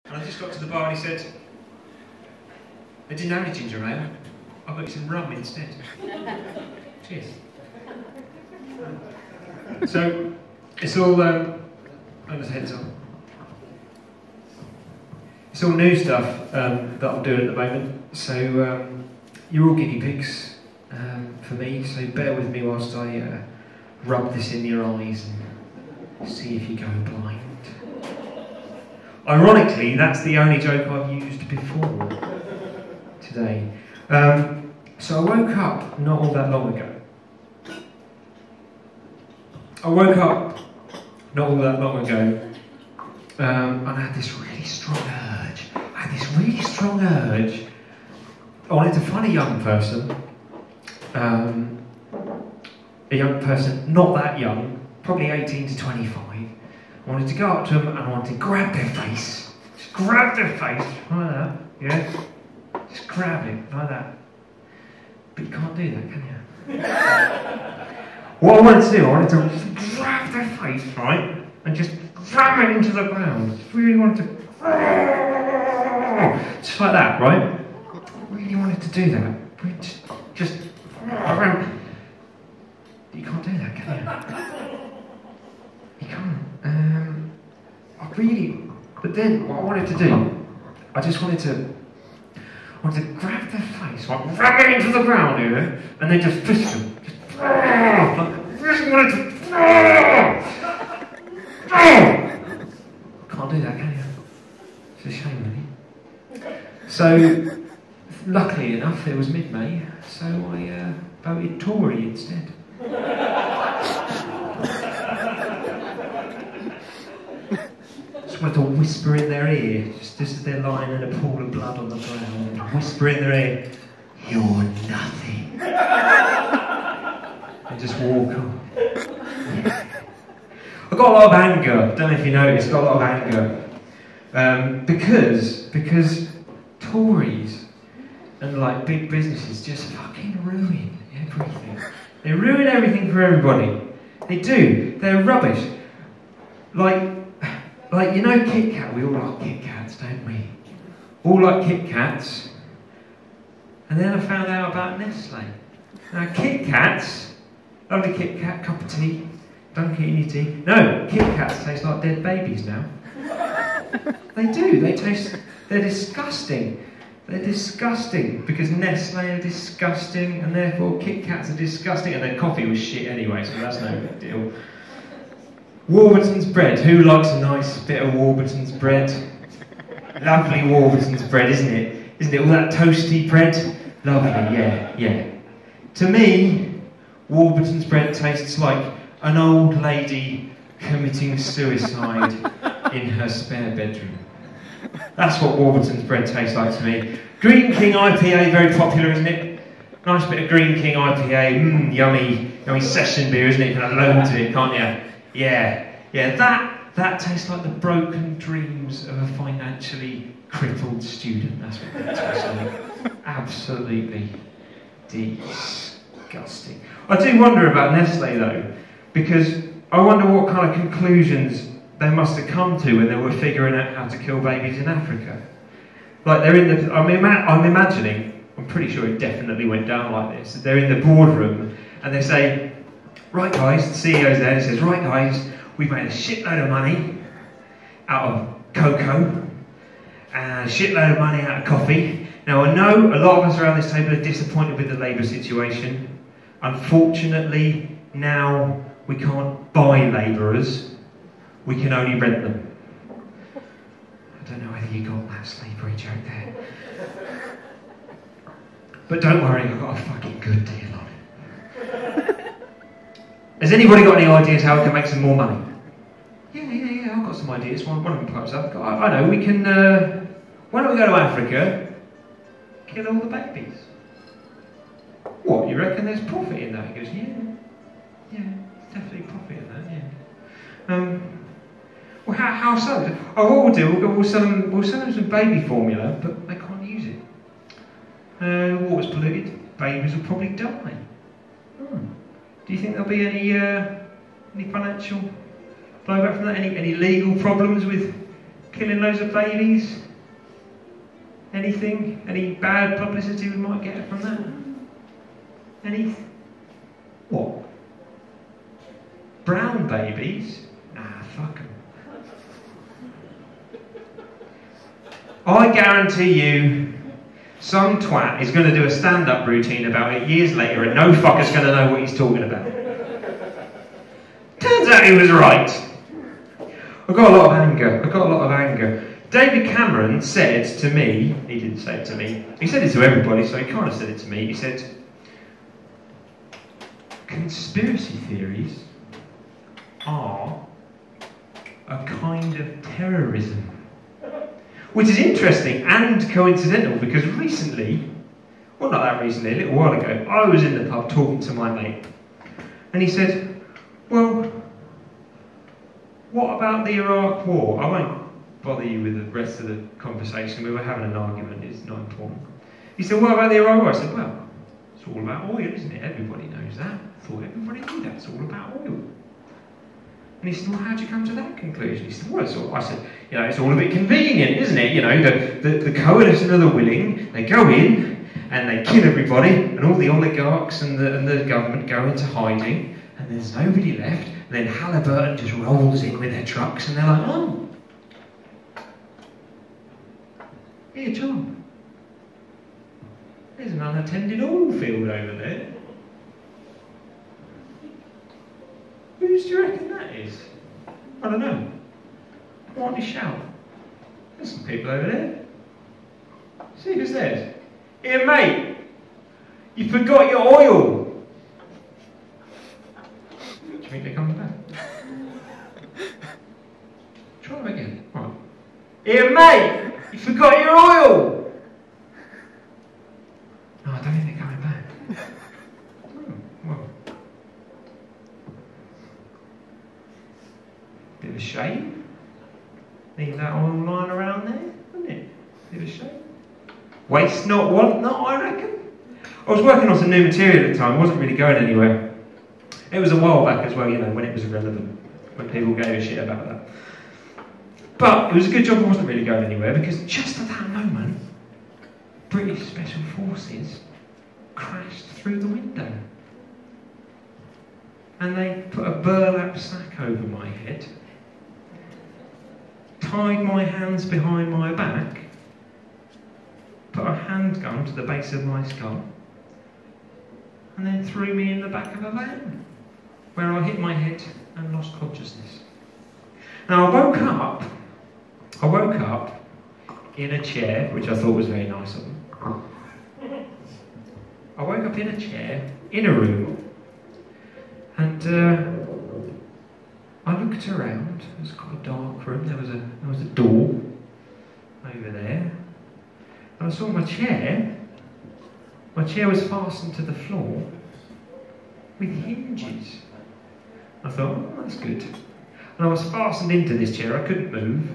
And I just got to the bar and he said, "I didn't have any ginger ale. I got you some rum instead." Cheers. So, it's all, heads on. It's all new stuff that I'm doing at the moment. So, you're all guinea pigs for me, so bear with me whilst I rub this in your eyes and see if you go blind. Ironically, that's the only joke I've used before today. So I woke up not all that long ago. And I had this really strong urge. I wanted to find a young person, not that young, probably 18 to 25. I wanted to go up to them and I wanted to grab their face. Just grab their face, like that, yeah? Just grab it, like that. But you can't do that, can you? What I wanted to do, I wanted to grab their face, right? And just ram it into the ground. Just really wanted to... Just like that, right? I really wanted to do that. Just... You can't do that, can you? You can't. But then what I wanted to do, I wanted to grab their face, like ram it into the ground, you know, and then just fist them. Just really wanted to. Can't do that, can you? It's a shame, really. So, luckily enough, it was mid-May, so I voted Tory instead. Just wanted to whisper in their ear, just as they're lying in a pool of blood on the ground, whisper in their ear, "You're nothing." And just walk on. I got a lot of anger, don't know if you noticed, got a lot of anger. Because Tories and like big businesses just fucking ruin everything. They ruin everything for everybody. They do. They're rubbish. Like you know Kit Kat, we all like Kit Kats, don't we? All like Kit Kats. And then I found out about Nestle. Now Kit Kats, lovely Kit Kat, cup of tea, dunk it in your tea. No, Kit Kats taste like dead babies now. They do, they're disgusting. They're disgusting, because Nestle are disgusting, and therefore Kit Kats are disgusting, and their coffee was shit anyway, so that's no big deal. Warburton's bread. Who likes a nice bit of Warburton's bread? Lovely Warburton's bread, isn't it? Isn't it all that toasty bread? Lovely, yeah. To me, Warburton's bread tastes like an old lady committing suicide in her spare bedroom. That's what Warburton's bread tastes like to me. Green King IPA, very popular, isn't it? Nice bit of Green King IPA, yummy session beer, isn't it? You can have loads of it, can't you? Yeah, that tastes like the broken dreams of a financially crippled student. That's what that tastes like. Absolutely disgusting. I do wonder about Nestle though, because I wonder what kind of conclusions they must have come to when they were figuring out how to kill babies in Africa. Like they're in the, I'm imagining, I'm pretty sure it definitely went down like this. They're in the boardroom and they say, "Right guys," the CEO's there and says, "Right guys, we've made a shitload of money out of cocoa and a shitload of money out of coffee. Now I know a lot of us around this table are disappointed with the Labour situation. Unfortunately, now we can't buy labourers, we can only rent them." I don't know whether you got that slavery joke there. But don't worry, I've got a fucking good deal on it. Has anybody got any ideas how we can make some more money? Yeah, I've got some ideas. One of them pops up. I know, we can, why don't we go to Africa, kill all the babies? What, you reckon there's profit in that? He goes, yeah, there's definitely profit in that, yeah. Well, how so? Oh, what we'll do, we'll sell them some baby formula, but they can't use it. The water's polluted, babies will probably die. Do you think there'll be any financial blowback from that? Any legal problems with Killing loads of babies? Anything? Any bad publicity we might get from that? Any? What? Brown babies? Nah, fuck them. I guarantee you, some twat is going to do a stand-up routine about it years later and no fucker's going to know what he's talking about. Turns out he was right. I got a lot of anger. David Cameron said to me, he didn't say it to me, he said it to everybody, so he kind of said it to me, he said, conspiracy theories are a kind of terrorism. Which is interesting and coincidental because recently, well not that recently, a little while ago, I was in the pub talking to my mate and he said, well, what about the Iraq War? I won't bother you with the rest of the conversation, we were having an argument, it's not important. He said, what about the Iraq War? I said, well, it's all about oil, isn't it? Everybody knows that. I thought everybody knew that, it's all about oil. And he said, well, how'd you come to that conclusion? He said, well, I said, it's all a bit convenient, isn't it? The coalition of the willing, they go in and they kill everybody, and all the oligarchs and the government go into hiding, and there's nobody left, and then Halliburton just rolls in with their trucks, and they're like, oh, here, John, there's an unattended oil field over there. Whose do you reckon that is? I don't know. Why don't you shout? There's some people over there. See who's theirs. Here, mate! You forgot your oil! Do you think they're coming back? Try them again. Right. Here, mate! You forgot your oil! No, I don't think they're coming back. Oh, well. Bit of a shame. Leave that oil lying around there, wouldn't it? Bit of a shame. Waste not, want not, I reckon. I was working on some new material at the time, it wasn't really going anywhere. It was a while back as well, when it was irrelevant, when people gave a shit about that. But it was a good job it wasn't really going anywhere because just at that moment, British Special Forces crashed through the window. And they put a burlap sack over my head, tied my hands behind my back, put a handgun to the base of my skull, and then threw me in the back of a van, where I hit my head and lost consciousness. Now I woke up in a chair, which I thought was very nice of them. I woke up in a chair, in a room, and I looked around. It was quite a dark room. There was a door over there. And I saw my chair. My chair was fastened to the floor with hinges. I thought, oh, that's good. And I was fastened into this chair. I couldn't move.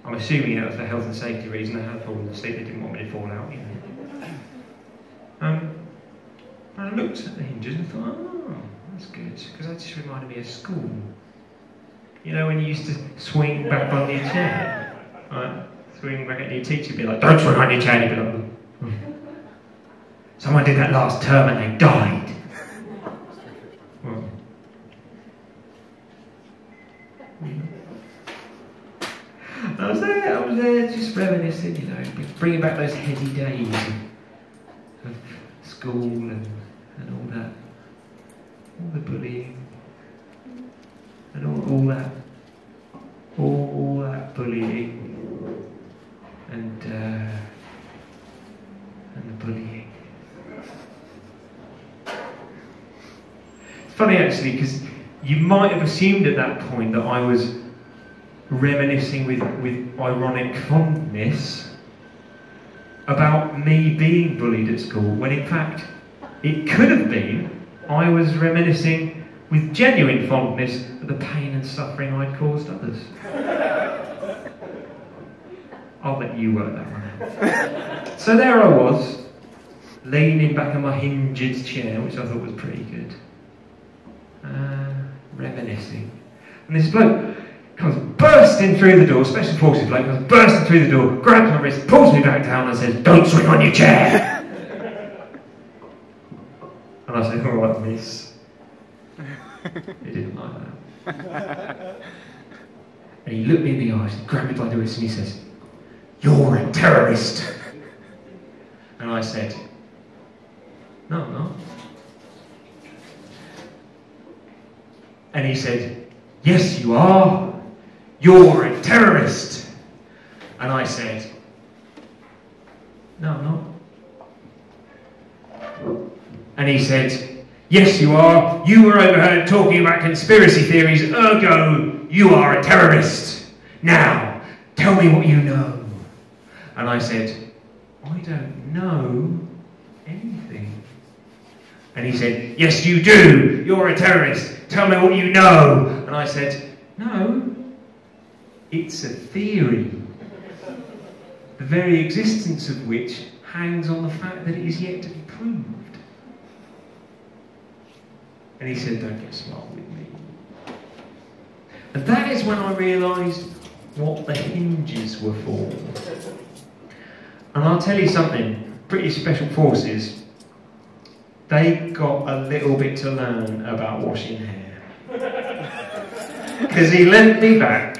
I'm assuming that was for health and safety reasons. I had fallen asleep. They didn't want me to fall out. And I looked at the hinges and thought, oh, that's good, because that just reminded me of school. When you used to swing back on your chair, right? Swing back at your teacher, be like, don't swing on your chair, and you'd be like, someone did that last term and they died. Well, I was there just reminiscing, bringing back those heady days of school and all that. All the bullying and all that bullying and the bullying. It's funny actually because you might have assumed at that point that I was reminiscing with ironic fondness about me being bullied at school, when in fact it could have been I was reminiscing with genuine fondness of the pain and suffering I'd caused others. I'll let you work that one out. So there I was, leaning back in my hinged chair, which I thought was pretty good, reminiscing. And this bloke comes bursting bursting through the door, special forces bloke comes bursting through the door, grabs my wrist, pulls me back down and says, "Don't swing on your chair!" And I said, "All right, miss." He didn't like that. And he looked me in the eyes, grabbed me by the wrist and he says, "You're a terrorist." And I said, "No, I'm not." And he said, "Yes, you are. You're a terrorist." And I said, "No, I'm not." And he said, "Yes, you are. You were overheard talking about conspiracy theories, ergo, you are a terrorist. Now, tell me what you know." And I said, "I don't know anything." And he said, "Yes, you do. You're a terrorist. Tell me what you know." And I said, "No, it's a theory, the very existence of which hangs on the fact that it is yet to be proved." And he said, "Don't get smart with me." And that is when I realised what the hinges were for. And I'll tell you something, British Special Forces, they got a little bit to learn about washing hair. Because he leant me back,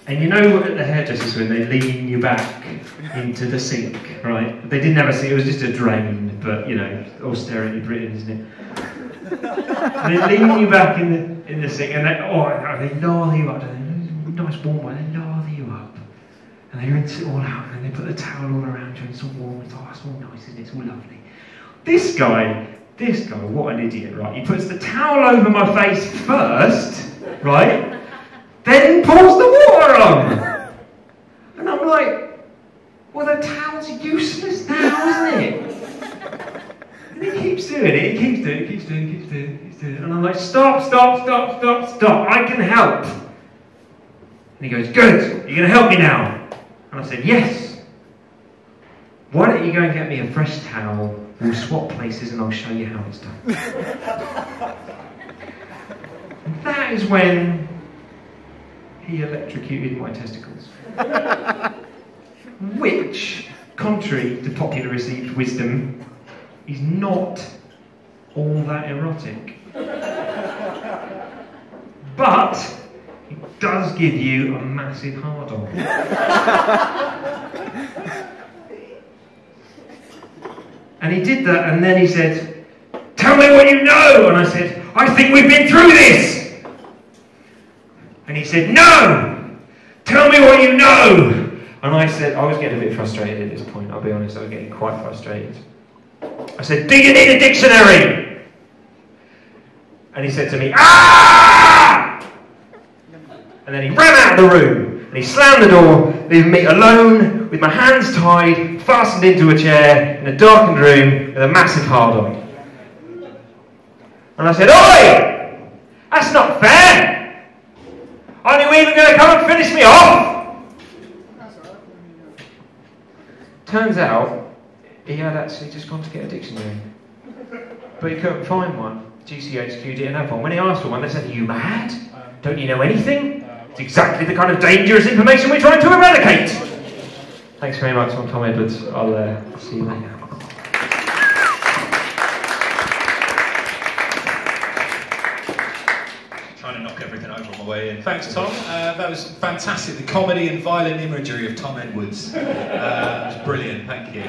and you know what at the hairdressers when they lean you back into the sink, right? They didn't have a sink, it was just a drain, but you know, austerity Britain, isn't it? And they lean you back in the sink, and they lather you up, nice warm water, they lather you up, and they rinse it all out, and they put the towel all around you, and it's all warm, it's all nice, isn't it? It's all lovely. This guy, what an idiot, right? He puts the towel over my face first, right? Then pours the water on. And I'm like, well, the towel's useless now, isn't it? And he keeps doing it, he keeps doing it. And I'm like, stop, I can help. And he goes, "Good, you're going to help me now?" And I said, "Yes. Why don't you go and get me a fresh towel, we'll swap places and I'll show you how it's done." And that is when he electrocuted my testicles. Which, contrary to popular received wisdom, is not all that erotic. But it does give you a massive hard-on. And he did that, and then he said, "Tell me what you know." And I said, "I think we've been through this." And he said, "No! Tell me what you know." And I said, I was getting a bit frustrated at this point, I'll be honest, I was getting quite frustrated. I said, "Do you need a dictionary?" And he said to me, "Ah!" And then he ran out of the room, and he slammed the door, leaving me alone, with my hands tied, fastened into a chair, in a darkened room, with a massive hard-on. And I said, "Oi! That's not fair! Aren't you even going to come and finish me off?" Turns out, he had actually just gone to get a dictionary. But he couldn't find one. GCHQ didn't have one. When he asked for one, they said, "Are you mad? Don't you know anything? It's exactly the kind of dangerous information we're trying to eradicate." Thanks very much, I'm Tom Edwards. I'll see you later. Trying to knock everything over on my way in. Thanks, Tom. That was fantastic. The comedy and violent imagery of Tom Edwards. It was brilliant. Thank you.